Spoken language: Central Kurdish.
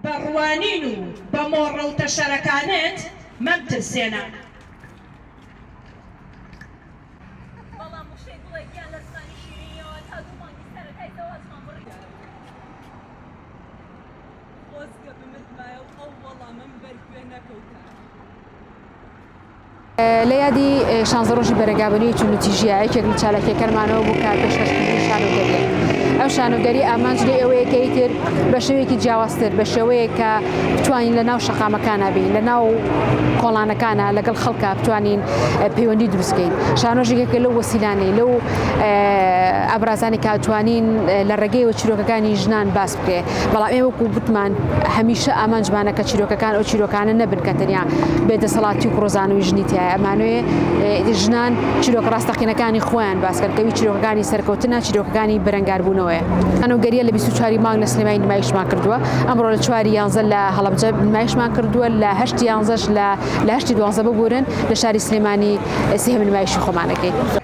بەڕوانین و بە مۆڕە و تەشەرەکانت مەمترسێنە. بەڵام وشەی بڵێ گیان لە زمانی شیرینیەوە تا دوو مانگی سەرەتای دەوازمان بڕی خۆزگە بمردمایە و ئەو وەڵامم بەرگوێ نەکەوتە. لە یادی 16 ڕۆژی بەرەگابنی چونوتیژیە یەکێک لە چالاکیەکانمانەوە بوو کار پێشکەشکردنی شانۆگەریە. ئەو شانۆگەری ئامانج لە ئەوەیەکەی تر بە شێوەیەکی جیاوازتر بە شێوەیە کە بتوانین لە ناو شەقامەکانە بین لە ناو کۆڵانەکانە لەگەڵ خەڵکە بتوانین پەیوەندی دروستکەین. شانۆژێکێکە لەو وەسیلانەی لەو ئەبرازانی کاتوانین لە ڕێگەیەوە چیرۆکەکانی ژنان باس بکرێ. بەڵام ئێمە وەکو بتمان هەمیشە ئامانجمانە کە چیرۆکەکان ئەو چیرۆکانە نەبن کە تەنیا بێدەسەڵاتی و ڕۆژانەوەی ژنی تایە. ئەمانوێ ژنان چیرۆکە ڕاستەقینەکانی خۆیان باسکەن کەوی چیرۆکەکانی سەرکەوتنە چیرۆکەکانی بەرەنگاربوونەوەیە. شانۆگەریە لە 24 مانگ لە سلێمانی نمایشمان کردووە. ئەمڕۆ لە 4 11 لە هەڵەبجە نمایشمان کردووە، لە 8 11 لە 8 12 ببورن لە شاری سلێمانی سێهەم نمایشی خۆمانەکەی.